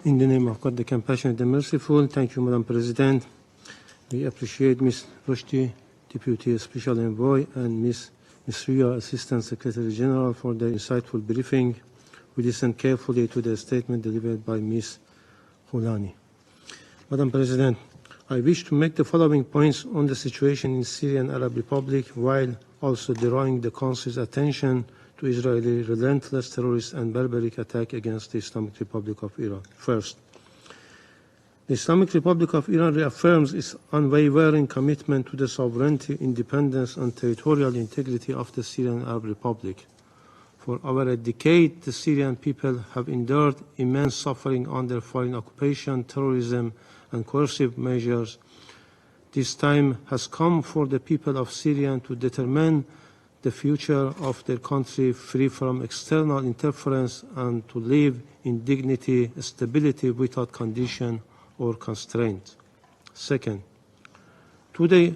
In the name of God, the compassionate and merciful, thank you, Madam President. We appreciate Ms. Rushdie, Deputy Special Envoy, and Ms. Ria, Assistant Secretary General, for their insightful briefing. We listened carefully to the statement delivered by Ms. Golan. Madam President, I wish to make the following points on the situation in Syrian Arab Republic, while also drawing the Council's attention to Israeli relentless terrorist and barbaric attack against the Islamic Republic of Iran. First, the Islamic Republic of Iran reaffirms its unwavering commitment to the sovereignty, independence, and territorial integrity of the Syrian Arab Republic. For over a decade, the Syrian people have endured immense suffering under foreign occupation, terrorism, and coercive measures. This time has come for the people of Syria to determine the future of their country free from external interference and to live in dignity, stability without condition or constraint. Second, today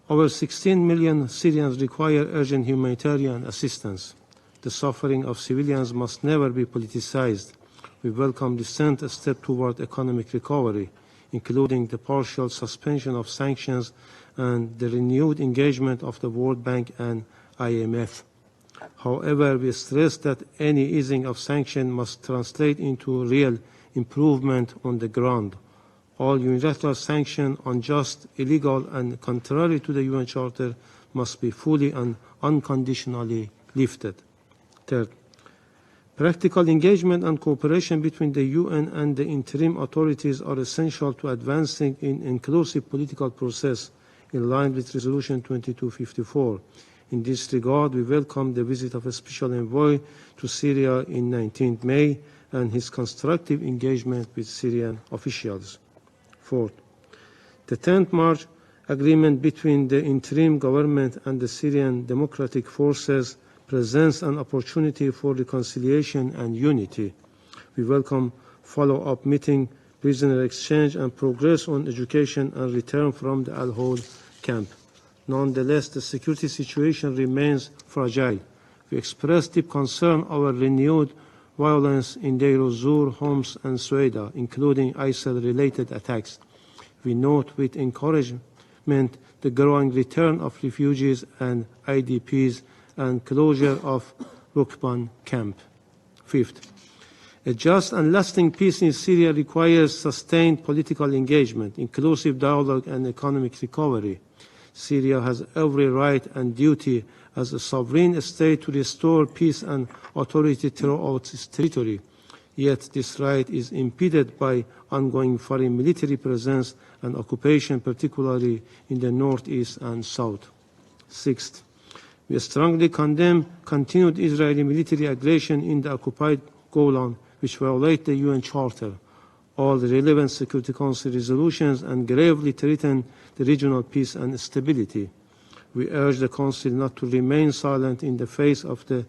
over 16 million Syrians require urgent humanitarian assistance. The suffering of civilians must never be politicized. We welcome recent step toward economic recovery, including the partial suspension of sanctions and the renewed engagement of the World Bank and IMF. However, we stress that any easing of sanctions must translate into real improvement on the ground. All unilateral sanctions, unjust, illegal, and contrary to the UN Charter, must be fully and unconditionally lifted. Third, practical engagement and cooperation between the UN and the interim authorities are essential to advancing an inclusive political process in line with Resolution 2254. In this regard, we welcome the visit of a Special Envoy to Syria in 19 May and his constructive engagement with Syrian officials. Fourth, the 10th March agreement between the interim government and the Syrian Democratic Forces presents an opportunity for reconciliation and unity. We welcome follow-up meeting, prisoner exchange, and progress on education and return from the Al-Hol camp. Nonetheless, the security situation remains fragile. We express deep concern over renewed violence in Deir ez-Zor, Homs, and Sueda, including ISIL-related attacks. We note with encouragement the growing return of refugees and IDPs and closure of Rukban camp. Fifth, a just and lasting peace in Syria requires sustained political engagement, inclusive dialogue, and economic recovery. Syria has every right and duty as a sovereign state to restore peace and authority throughout its territory. Yet this right is impeded by ongoing foreign military presence and occupation, particularly in the northeast and south. Sixth, we strongly condemn continued Israeli military aggression in the occupied Golan, which violate the UN Charter, all the relevant Security Council resolutions, and gravely threaten the regional peace and stability. We urge the Council not to remain silent in the face of the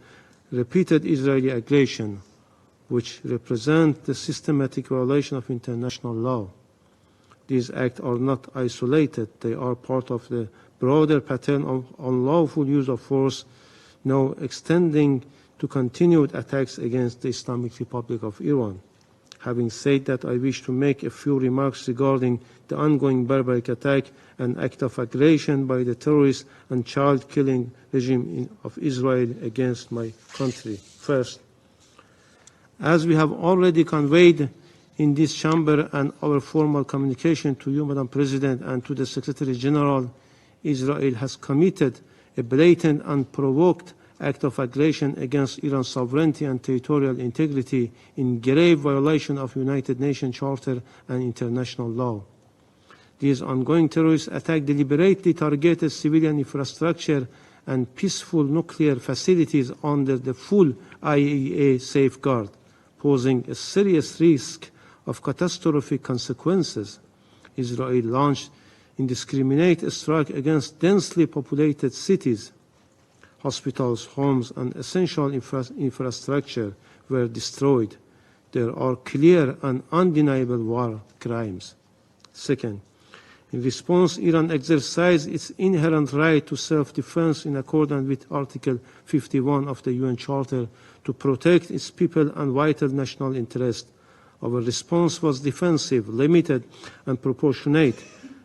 repeated Israeli aggression, which represent the systematic violation of international law. These acts are not isolated. They are part of the broader pattern of unlawful use of force, now extending to continued attacks against the Islamic Republic of Iran. Having said that, I wish to make a few remarks regarding the ongoing barbaric attack and act of aggression by the terrorist and child-killing regime of Israel against my country. First, as we have already conveyed in this chamber and our formal communication to you, Madam President, and to the Secretary General, Israel has committed a blatant and provoked act of aggression against Iran's sovereignty and territorial integrity in grave violation of United Nations Charter and international law. These ongoing terrorist attacks deliberately targeted civilian infrastructure and peaceful nuclear facilities under the full IAEA safeguard, posing a serious risk of catastrophic consequences. Israel launched indiscriminate strikes against densely populated cities. Hospitals, homes, and essential infrastructure were destroyed. There are clear and undeniable war crimes. Second, in response, Iran exercised its inherent right to self-defense in accordance with Article 51 of the UN Charter to protect its people and vital national interests. Our response was defensive, limited, and proportionate,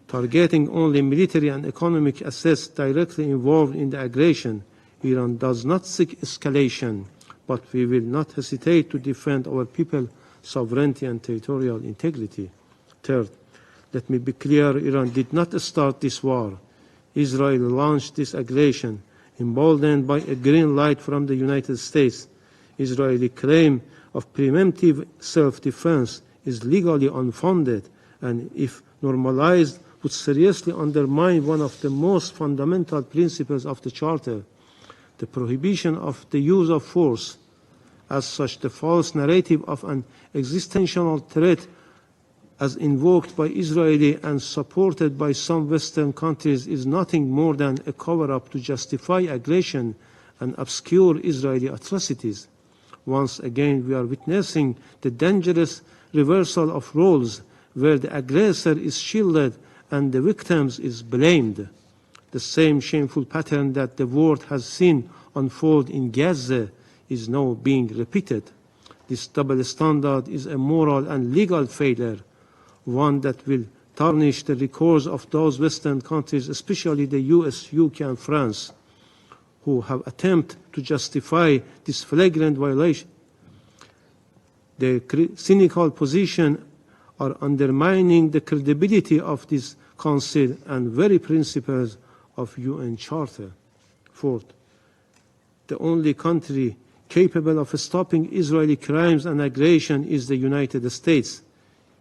targeting only military and economic assets directly involved in the aggression. Iran does not seek escalation, but we will not hesitate to defend our people's sovereignty and territorial integrity. Third, let me be clear, Iran did not start this war. Israel launched this aggression, emboldened by a green light from the United States. Israeli claim of preemptive self-defense is legally unfounded and, if normalized, would seriously undermine one of the most fundamental principles of the Charter, the prohibition of the use of force. As such, the false narrative of an existential threat as invoked by Israeli and supported by some Western countries is nothing more than a cover-up to justify aggression and obscure Israeli atrocities. Once again, we are witnessing the dangerous reversal of roles where the aggressor is shielded and the victims is blamed. The same shameful pattern that the world has seen unfold in Gaza is now being repeated. This double standard is a moral and legal failure, one that will tarnish the records of those Western countries, especially the US, UK, and France, who have attempted to justify this flagrant violation. Their cynical position are undermining the credibility of this Council and very principles of UN Charter. Fourth, the only country capable of stopping Israeli crimes and aggression is the United States.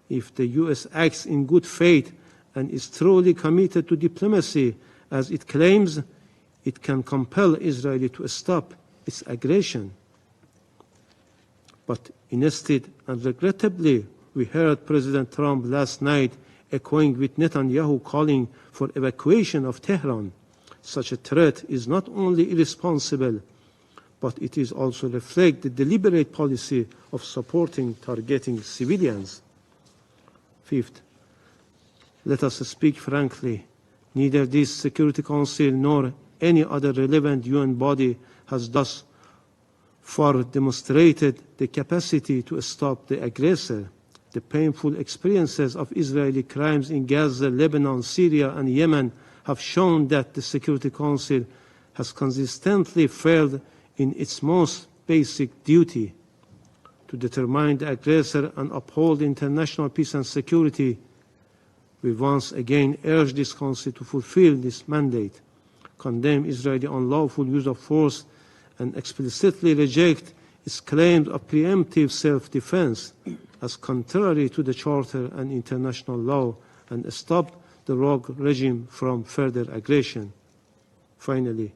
If the US acts in good faith and is truly committed to diplomacy, as it claims, it can compel Israel to stop its aggression. But instead, and regrettably, we heard President Trump last night echoing with Netanyahu calling for evacuation of Tehran. Such a threat is not only irresponsible, but it is also reflects the deliberate policy of targeting civilians. Fifth, let us speak frankly. Neither this Security Council nor any other relevant UN body has thus far demonstrated the capacity to stop the aggressor. The painful experiences of Israeli crimes in Gaza, Lebanon, Syria, and Yemen have shown that the Security Council has consistently failed in its most basic duty, to determine the aggressor and uphold international peace and security. We once again urge this Council to fulfill this mandate, condemn Israeli unlawful use of force, and explicitly reject its claims of preemptive self-defense as contrary to the Charter and international law, and stop the rogue regime from further aggression. Finally,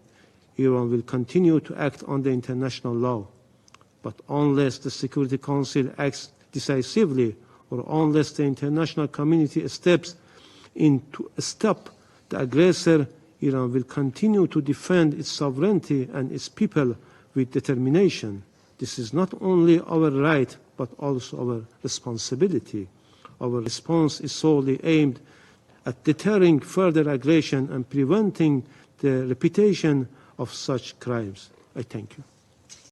Iran will continue to act under international law, but unless the Security Council acts decisively or unless the international community steps in to stop the aggressor, Iran will continue to defend its sovereignty and its people with determination. This is not only our right, but also our responsibility. Our response is solely aimed at deterring further aggression and preventing the repetition of such crimes. I thank you.